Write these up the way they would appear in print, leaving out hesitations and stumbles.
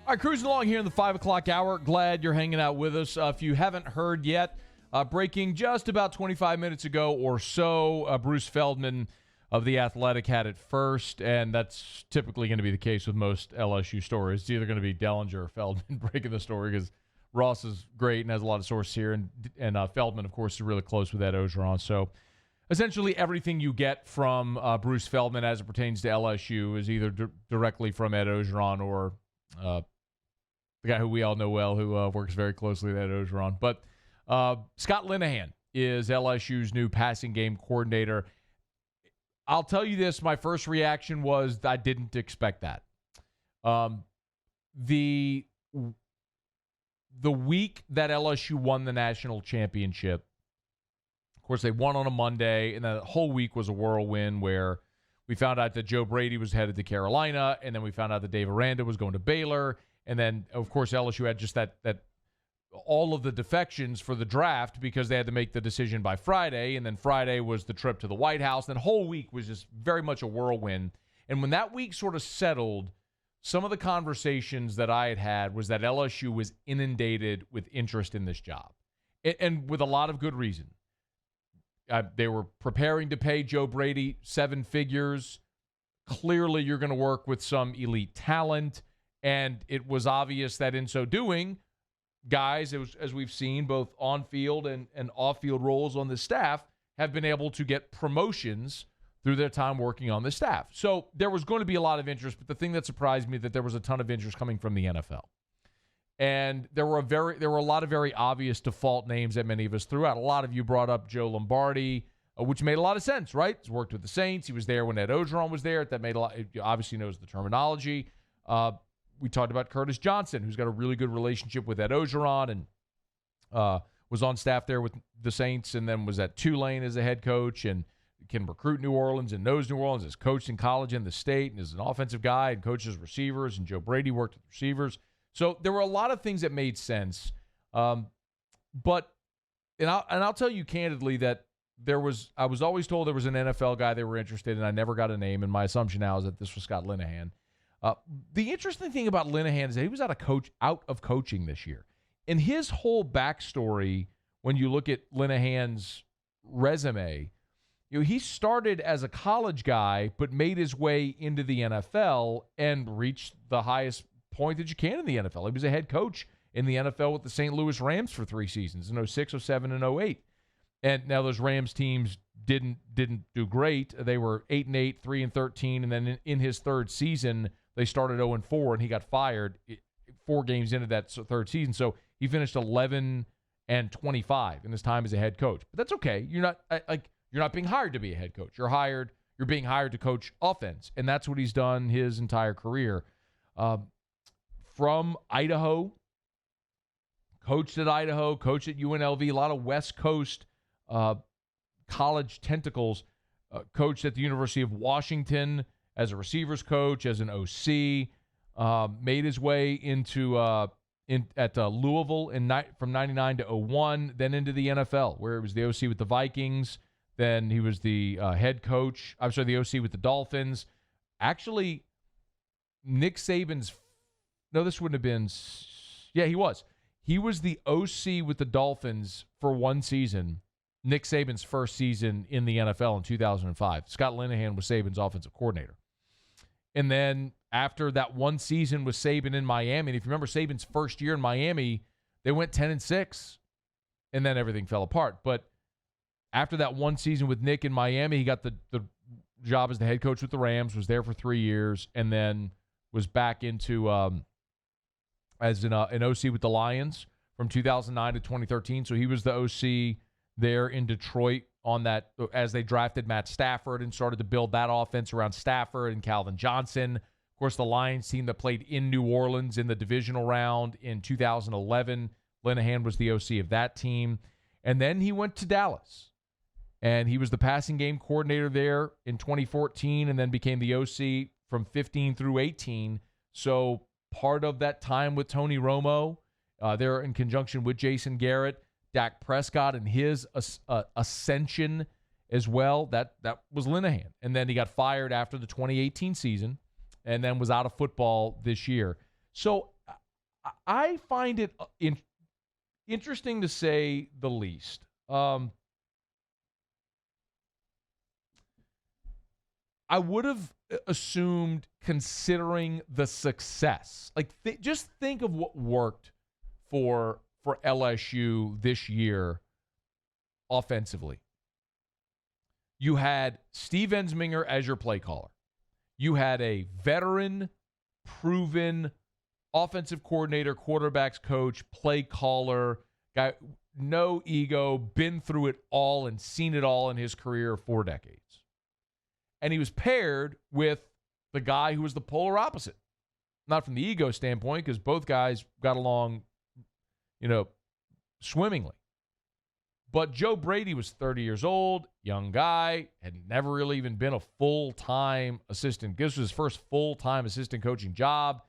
All right, cruising along here in the 5 o'clock hour. Glad you're hanging out with us. If you haven't heard yet, breaking just about 25 minutes ago or so, Bruce Feldman of The Athletic had it first, and that's typically going to be the case with most LSU stories. It's either going to be Dellinger or Feldman breaking the story because Ross is great and has a lot of sources here, and Feldman, of course, is really close with Ed Ogeron. So essentially everything you get from Bruce Feldman as it pertains to LSU is either directly from Ed Ogeron or the guy who we all know well, who works very closely with Ed Ogeron. But Scott Linehan is LSU's new passing game coordinator. I'll tell you this, my first reaction was I didn't expect that. The week that LSU won the national championship, of course, they won on a Monday, and the whole week was a whirlwind where we found out that Joe Brady was headed to Carolina, and then we found out that Dave Aranda was going to Baylor, and then, of course, LSU had just that all of the defections for the draft because they had to make the decision by Friday, and then Friday was the trip to the White House, and the whole week was just very much a whirlwind. And when that week sort of settled, some of the conversations that I had was that LSU was inundated with interest in this job, and with a lot of good reason. They were preparing to pay Joe Brady 7 figures. Clearly, you're going to work with some elite talent, and it was obvious that in so doing, guys, as we've seen, both on-field and off-field roles on the staff, have been able to get promotions through their time working on the staff. So there was going to be a lot of interest, but the thing that surprised me that there was a ton of interest coming from the NFL. And there were a lot of very obvious default names that many of us threw out. A lot of you brought up Joe Lombardi, which made a lot of sense, right? He's worked with the Saints. He was there when Ed Ogeron was there. That made a lot. He obviously knows the terminology. We talked about Curtis Johnson, who's got a really good relationship with Ed Ogeron and was on staff there with the Saints and then was at Tulane as a head coach and can recruit New Orleans and knows New Orleans, has coached in college in the state and is an offensive guy and coaches receivers, and Joe Brady worked with receivers. So there were a lot of things that made sense. But I'll tell you candidly that I was always told there was an NFL guy they were interested in. I never got a name, and my assumption now is that this was Scott Linehan. The interesting thing about Linehan is that he was out of coaching this year. And his whole backstory, when you look at Linehan's resume, he started as a college guy, but made his way into the NFL and reached the highest point that you can in the NFL. He was a head coach in the NFL with the St. Louis Rams for 3 seasons, in 06, 07, and 08. And now those Rams teams didn't do great. They were 8-8, 3-13, and then in his third season, they started 0-4, and he got fired 4 games into that third season. So he finished 11-25 in his time as a head coach. But that's okay. You're not being hired to be a head coach. You're being hired to coach offense, and that's what he's done his entire career. From Idaho, coached at Idaho, coached at UNLV, a lot of West Coast college tentacles, coached at the University of Washington as a receivers coach, as an OC, made his way into at Louisville from 99 to 01, then into the NFL, where he was the OC with the Vikings. Then he was the head coach. I'm sorry, the OC with the Dolphins. Actually, Nick Saban's no, this wouldn't have been. Yeah, he was. He was the OC with the Dolphins for 1 season. Nick Saban's first season in the NFL in 2005. Scott Linehan was Saban's offensive coordinator. And then after that 1 season with Saban in Miami, and if you remember Saban's first year in Miami, they went 10-6, and then everything fell apart. But after that 1 season with Nick in Miami, he got the job as the head coach with the Rams, was there for 3 years, and then was back into as an OC with the Lions from 2009 to 2013. So he was the OC there in Detroit on that as they drafted Matt Stafford and started to build that offense around Stafford and Calvin Johnson. Of course, the Lions team that played in New Orleans in the divisional round in 2011, Linehan was the OC of that team. And then he went to Dallas, and he was the passing game coordinator there in 2014 and then became the OC from 15 through 18. So part of that time with Tony Romo, there in conjunction with Jason Garrett, Dak Prescott, and his ascension as well, that was Linehan. And then he got fired after the 2018 season and then was out of football this year. So I find it interesting to say the least. I would have assumed, considering the success, like just think of what worked for LSU this year offensively. You had Steve Ensminger as your play caller. You had a veteran, proven offensive coordinator, quarterbacks coach, play caller, guy, no ego, been through it all and seen it all in his career 4 decades. And he was paired with the guy who was the polar opposite. Not from the ego standpoint, because both guys got along, swimmingly. But Joe Brady was 30 years old, young guy, had never really even been a full-time assistant. This was his first full-time assistant coaching job.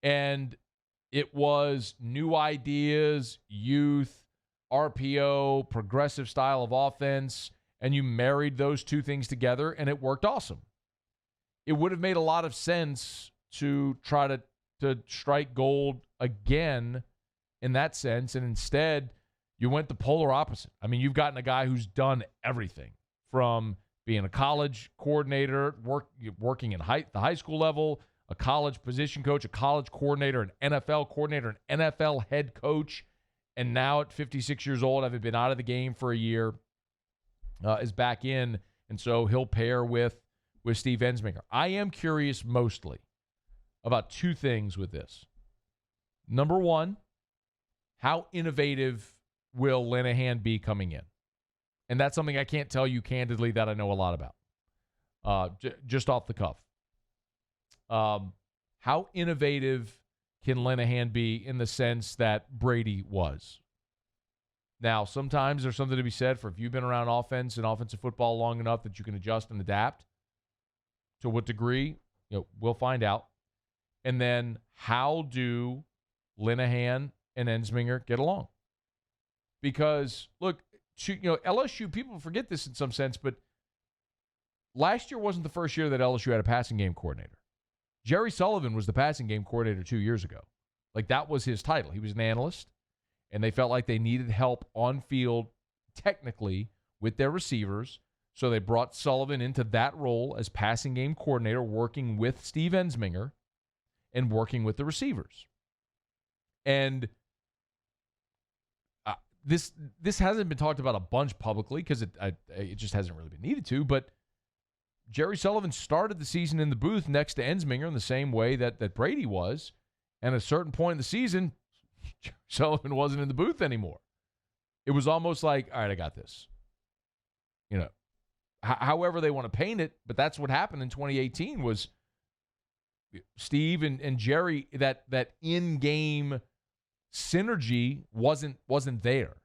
And it was new ideas, youth, RPO, progressive style of offense, and you married those two things together, and it worked awesome. It would have made a lot of sense to try to strike gold again in that sense, and instead you went the polar opposite. I mean, you've gotten a guy who's done everything from being a college coordinator, working in the high school level, a college position coach, a college coordinator, an NFL coordinator, an NFL head coach, and now at 56 years old, having been out of the game for a year, is back in, and so he'll pair with Steve Ensminger. I am curious mostly about two things with this. Number one, how innovative will Linehan be coming in? And that's something I can't tell you candidly that I know a lot about, just off the cuff. How innovative can Linehan be in the sense that Brady was? Now, sometimes there's something to be said for if you've been around offense and offensive football long enough that you can adjust and adapt. To what degree, we'll find out. And then how do Linehan and Ensminger get along? Because, look, LSU, people forget this in some sense, but last year wasn't the first year that LSU had a passing game coordinator. Jerry Sullivan was the passing game coordinator 2 years ago. Like, that was his title. He was an analyst, and they felt like they needed help on field technically with their receivers, so they brought Sullivan into that role as passing game coordinator, working with Steve Ensminger and working with the receivers. And this hasn't been talked about a bunch publicly because it just hasn't really been needed to, but Jerry Sullivan started the season in the booth next to Ensminger in the same way that Brady was. And at a certain point in the season, Sullivan wasn't in the booth anymore. It was almost like, all right, I got this. However they want to paint it, but that's what happened in 2018 was Steve and Jerry, that in-game synergy wasn't there.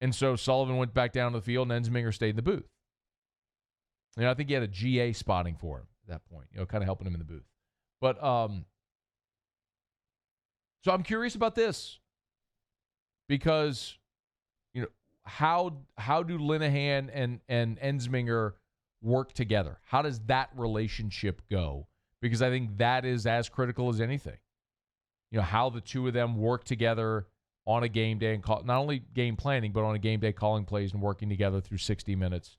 And so Sullivan went back down to the field and Ensminger stayed in the booth. I think he had a GA spotting for him at that point, kind of helping him in the booth. But so I'm curious about this because, how do Linehan and Ensminger work together? How does that relationship go? Because I think that is as critical as anything. How the two of them work together on a game day and not only game planning, but on a game day calling plays and working together through 60 minutes.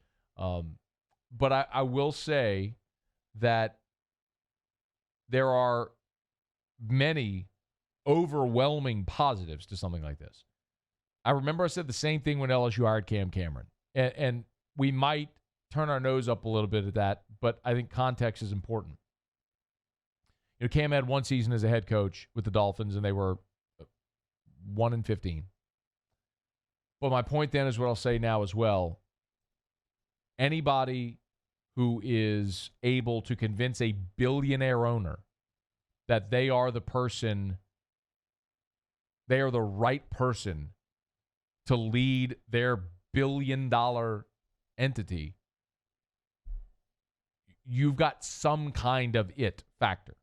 But I will say that there are many overwhelming positives to something like this. I remember I said the same thing when LSU hired Cam Cameron. And we might turn our nose up a little bit at that, but I think context is important. Cam had one season as a head coach with the Dolphins, and they were 1-15. But my point then is what I'll say now as well. Anybody who is able to convince a billionaire owner that they are the right person to lead their billion-dollar entity, you've got some kind of it factor.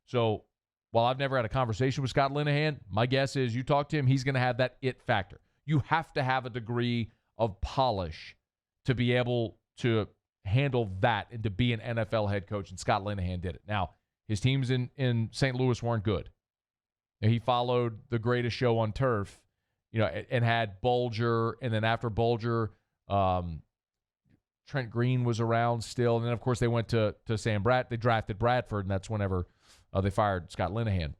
So while I've never had a conversation with Scott Linehan, my guess is you talk to him, he's going to have that it factor. You have to have a degree of polish to be able to handle that and to be an NFL head coach, and Scott Linehan did it. Now, his teams in St. Louis weren't good. And he followed the greatest show on turf, and had Bulger, and then after Bulger, Trent Green was around still, and then of course they went to Sam Bratt. They drafted Bradford, and that's whenever they fired Scott Linehan.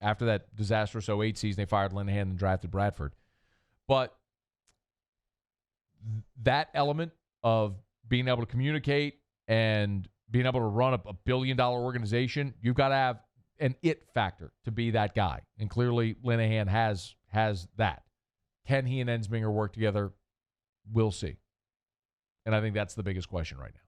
After that disastrous 08 season, they fired Linehan and drafted Bradford. But that element of being able to communicate and being able to run a billion-dollar organization, you've got to have an it factor to be that guy. And clearly Linehan has that. Can he and Ensminger work together? We'll see. And I think that's the biggest question right now.